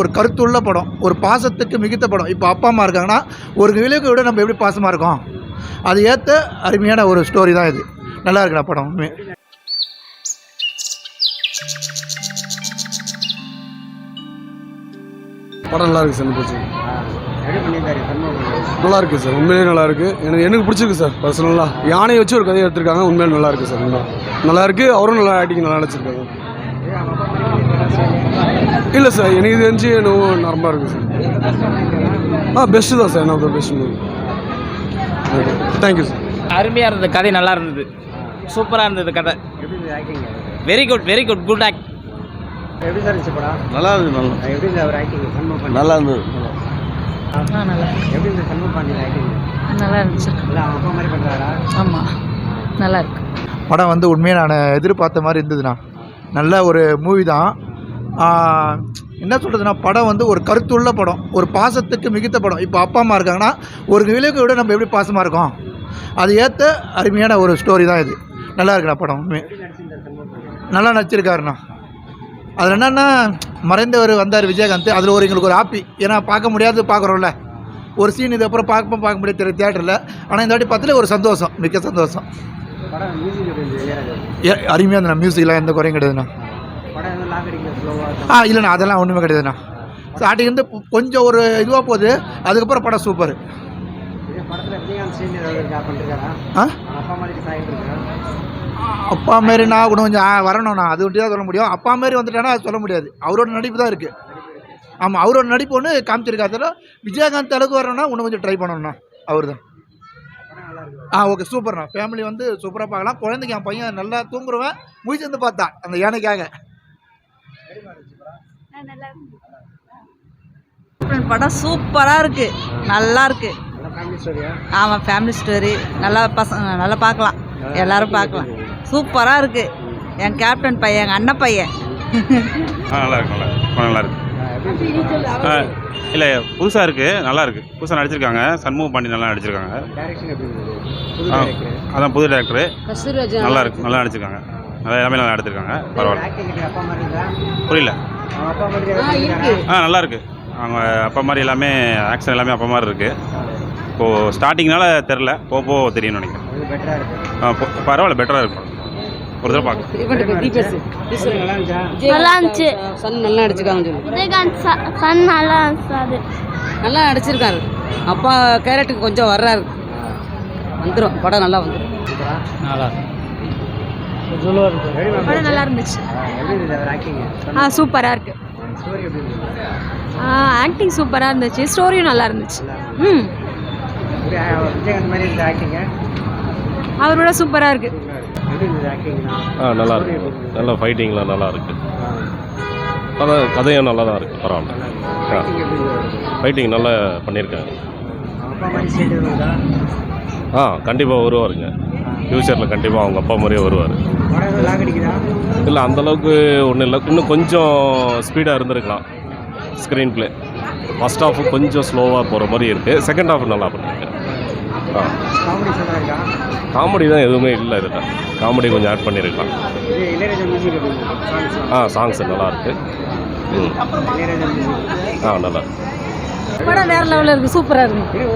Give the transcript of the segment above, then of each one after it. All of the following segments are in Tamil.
ஒரு கருத்துள்ள படம், ஒரு பாசத்துக்கு மிகுத்த படம். இப்போ அப்பா அம்மா இருக்காங்கன்னா ஒரு விலைக்கு விட நம்ம எப்படி பாசமாக இருக்கோம், அது ஏற்ற அருமையான ஒரு ஸ்டோரி தான் இது. நல்லா இருக்குடா படம். படம் நல்லா இருக்குது சார். பிடிச்சி நல்லா இருக்குது சார். உண்மையிலேயே நல்லா இருக்குது. எனக்கு பிடிச்சிருக்கு சார். பர்சனலாக யானையை வச்சு ஒரு கதையை எடுத்திருக்காங்க. உண்மையிலே நல்லா இருக்குது சார். நல்லா இருக்குது. அவரும் நல்லா ஆக்டிங் நல்லா நடிச்சிருக்காங்க. இல்லை சார், எனக்கு இது தெரிஞ்சு இன்னும் நார்மலாக இருக்குது சார். பெஸ்ட்டு தான் சார். என்ன பெஸ்ட் மூவி. Thank you sir. அருமையாக இருந்தது. கதை நல்லா இருந்தது. சூப்பராக இருந்தது கதை. Very good, very good, good act. எப்படி சார் இருந்துச்சு படம்? நல்லா இருந்தது. எப்படி இருந்தது அவர் ஆக்டிங்? நல்லா இருந்தது. நல்லா எப்படி இருந்தது சண்முக பாண்டியன் ஆக்டிங்? நல்லா இருந்துச்சு. இல்லை அப்பா மாதிரி பண்ணுறாரா? ஆமாம், நல்லா இருக்கு. படம் வந்து உண்மையாக நான் எதிர்பார்த்த மாதிரி இருந்ததுண்ணா. நல்ல ஒரு மூவி தான். என்ன சொல்கிறதுனா, படம் வந்து ஒரு கருத்துள்ள படம், ஒரு பாசத்துக்கு மிகுத்த படம். இப்போ அப்பா அம்மா இருக்காங்கன்னா ஒரு விலைக்கு விட நம்ம எப்படி பாசமாக இருக்கோம், அது ஏற்ற அருமையான ஒரு ஸ்டோரி தான் இது. நல்லா இருக்குண்ணா படம். நல்லா நடிச்சிருக்காருண்ணா. அதில் என்னென்னா, மறைந்தவர் வந்தார் விஜயகாந்த். அதில் எங்களுக்கு ஒரு ஹாப்பி. ஏன்னா பார்க்க முடியாது, பார்க்குறோம்ல ஒரு சீன். இது அப்புறம் பார்க்க முடியாது தெரியும் தியேட்டரில். ஆனால் இந்த வாட்டி பார்த்துல ஒரு சந்தோஷம், மிக்க சந்தோஷம். அருமையாக இருந்தண்ணா. மியூசிக்லாம் எந்த குறையும் கிடையாதுண்ணா. இல்லைண்ணா, அதெல்லாம் ஒன்றுமே கிடையாதுண்ணா. ஸ்டார்டிங் வந்து கொஞ்சம் ஒரு இதுவாக போகுது, அதுக்கப்புறம் படம் சூப்பர். அப்பா மாரி நான் கூட கொஞ்சம் வரணும்ண்ணா, அது ஒட்டி தான் சொல்ல முடியும். அப்பா மாரி வந்துட்டானா அது சொல்ல முடியாது. அவரோட நடிப்பு தான் இருக்குது. ஆமாம், அவரோட நடிப்பு ஒன்று காமிச்சிருக்காரு. விஜயகாந்த் அளவுக்கு வரணும்னா இன்னும் கொஞ்சம் ட்ரை பண்ணணும்ண்ணா. அவர் தான். ஓகே, சூப்பர்ண்ணா. ஃபேமிலி வந்து சூப்பராக பார்க்கலாம். குழந்தைக்கு என் பையன் நல்லா தூங்குறவன் முடிச்சு வந்து பார்த்தா அந்த யானைக்காக. படம் சூப்பராக இருக்குது. நல்லா இருக்கு. ஆமாம், ஃபேமிலி ஸ்டோரி. நல்லா நல்லா பார்க்கலாம். எல்லாரும் பார்க்கலாம். சூப்பராக இருக்குது. என் கேப்டன் பையன், எங்கள் அண்ணன் பையன். நல்லா இருக்கு. நல்லா இருக்கு. இல்லை, புதுசாக இருக்குது. நல்லா இருக்குது. புதுசாக நடிச்சிருக்காங்க. சண்முக பாண்டி நல்லா நடிச்சிருக்காங்க. அதான் புது டேரக்டரு. நல்லா இருக்கு. நல்லா நடிச்சிருக்காங்க. எல்லாமே நல்லா எடுத்திருக்காங்க. பரவாயில்ல. புரியல. நல்லா இருக்கு. அவங்க அப்பா மாதிரி எல்லாமே ஆக்ஷன் எல்லாமே அப்பா மாதிரி இருக்குது. இப்போது ஸ்டார்டிங்னால தெரில, போக தெரியும்னு நினைக்கிறேன். பரவாயில்ல, பெட்டராக இருக்கும். ஒரு தடவை பார்க்க நல்லா இருந்துச்சு. சன் நல்லா நடிச்சிருக்காங்க. விஜயகாந்த் சன் நல்லா இருந்துச்சு. நல்லா நடிச்சிருக்காரு. அப்பா கேரட்டுக்கு கொஞ்சம் வர்றாரு. வந்துடும் படம். நல்லா வந்துடும். நல்லா படம் நல்லா இருந்துச்சு. சூப்பராக இருக்கு. ஆக்டிங் சூப்பராக இருந்துச்சு. ஸ்டோரியும் நல்லா இருந்துச்சு. அவரோட சூப்பராக இருக்கு. நல்லா இருக்கு. நல்லா ஃபைட்டிங்லாம் நல்லா இருக்கு. அதான் கதையும் நல்லா தான் இருக்குது. பரவாயில்ல. ஃபைட்டிங் நல்லா பண்ணியிருக்காங்க. கண்டிப்பாக வருவாருங்க. ஃப்யூச்சரில் கண்டிப்பாக அவங்க அப்பா மாதிரியே வருவார். இல்லை, அந்தளவுக்கு ஒன்றும் இல்லை. இன்னும் கொஞ்சம் ஸ்பீடாக இருந்திருக்கலாம் ஸ்க்ரீன் ப்ளே. ஃபஸ்ட் ஹாஃப் கொஞ்சம் ஸ்லோவாக போகிற மாதிரி இருக்குது. செகண்ட் ஹாஃப் நல்லா பண்ணியிருக்கேன். காமெடி தான் எதுவுமே இல்லை இதில். காமெடி கொஞ்சம் ஆட் பண்ணியிருக்கலாம். சாங்ஸ் நல்லா இருக்குது. நல்லா இருக்கு. படம் வேறு லெவலில் இருக்குது. சூப்பராக இருக்குது.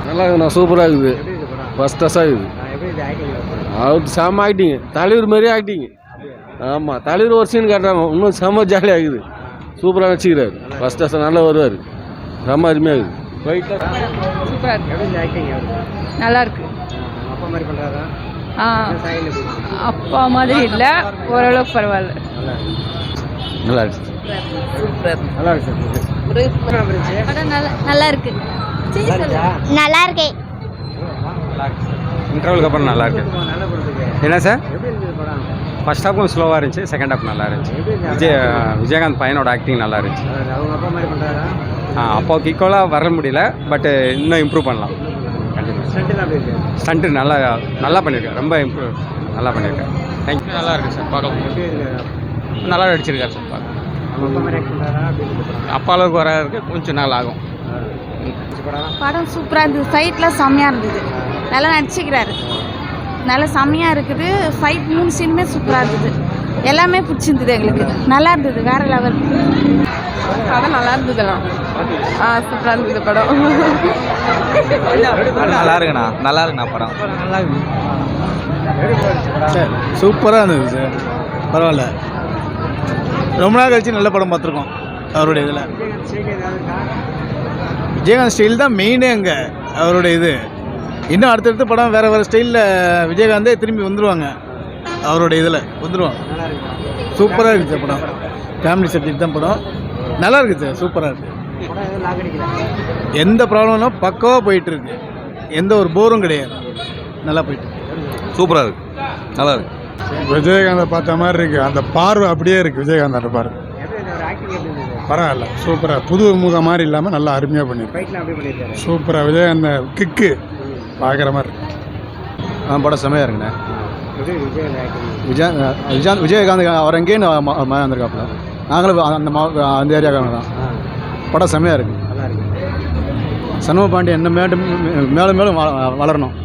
நல்லா இருக்குண்ணா. சூப்பராக இருக்குது. ஃபஸ்ட் கிளாஸாக இருக்குது. அவர் செம்ம ஆக்டிங்கு. தலைவர் மாதிரியே ஆக்டிங்கு. ஆமாம், தலைவர் ஒரு சீன் காட்டுறாங்க. இன்னும் செம்ம ஜாலியாக இருக்குது. சூப்பராக வச்சுக்கிறாரு. ஃபஸ்ட் கிளாஸாக நல்லா வருவார். செம்ம அருமையாக இருக்குது. நல்லா இருக்கு. அப்பா மாதிரி இல்லை, ஓரளவுக்கு பரவாயில்ல. நல்லா இருக்கு. நல்லா இருக்கு. நல்லா இருக்கு. நல்லா இருக்கே. இன்டர்வலுக்கு அப்புறம் நல்லா இருக்கு. என்ன சார், ஃபர்ஸ்ட் ஹாஃப் கொஞ்சம் ஸ்லோவாக இருந்துச்சு. செகண்ட் ஹாஃப் நல்லா இருந்துச்சு. விஜயகாந்த் பையனோட ஆக்டிங் நல்லா இருந்துச்சு. அப்பாவுக்கு ஈக்குவலாக வர முடியல, பட் இன்னும் இம்ப்ரூவ் பண்ணலாம். ஸ்டண்ட்டு நல்லா பண்ணியிருக்கேன். ரொம்ப இம்ப்ரூவ் நல்லா பண்ணியிருக்கேன். தேங்க்யூ. நல்லா இருக்குது சார். பார்க்கலாம். நல்லா நடிச்சிருக்காரு சார். பார்க்க அப்பா அளவுக்கு வர்றதுக்கு கொஞ்சம் நாள் ஆகும். படம் சூப்பராக இருந்தது. ஃபைட்லாம் செம்மையாக இருந்தது. நல்லா நடிச்சுக்கிறாரு. நல்லா செம்மையாக இருக்குது. ஃபைட் 3 சீனுமே சூப்பராக இருந்தது. எல்லாமே பிடிச்சிருந்தது எங்களுக்கு நல்லா இருந்தது வேற லெவல் படம் நல்லா இருந்ததுலாம் சூப்பராக இருந்தது படம் நல்லா இருக்குண்ணா படம் சூப்பராக இருந்தது சார், பரவாயில்ல. ரொம்ப நாள் கழிச்சு நல்ல படம் பார்த்துருக்கோம் அவருடைய இதில். விஜயகாந்த் ஸ்டைல் தான் மெயினே அங்கே அவருடைய இது. இன்னும் அடுத்தடுத்த படம் வேறு வேறு ஸ்டைலில் விஜயகாந்தே திரும்பி வந்துடுவாங்க, அவருடைய இதில் வந்துடுவாங்க. சூப்பராக இருக்குது சார் படம், ஃபேமிலி சப்ஜெக்ட் தான் படம், நல்லா இருக்குது சார், சூப்பராக இருக்குது. எந்த ப்ராப்ளம்லாம் பக்காவாக போயிட்டுருக்கு, எந்த ஒரு போரும் கிடையாது, நல்லா போயிட்டு சூப்பராக இருக்குது, நல்லா இருக்குது. விஜயகாந்தை பார்த்த மாதிரி இருக்கு, அந்த பார்வை அப்படியே இருக்கு. விஜயகாந்தோட பார்வை பரவாயில்ல, சூப்பராக புது முகம் மாதிரி இல்லாமல் நல்லா அருமையாக பண்ணியிருக்கேன். சூப்பராக விஜயகாந்த கிக்கு பார்க்குற மாதிரி இருக்கு. படம் செம்மையாக இருக்குண்ணே. விஜயகாந்த் அவர் எங்கேயும் வந்திருக்காப்புல, நாங்களும் அந்த ஏரியாக்காரங்க தான். படம் செம்மையாக இருக்குது. சண்முக பாண்டியன் இன்னும் மேலும் மேலும் வளரணும்.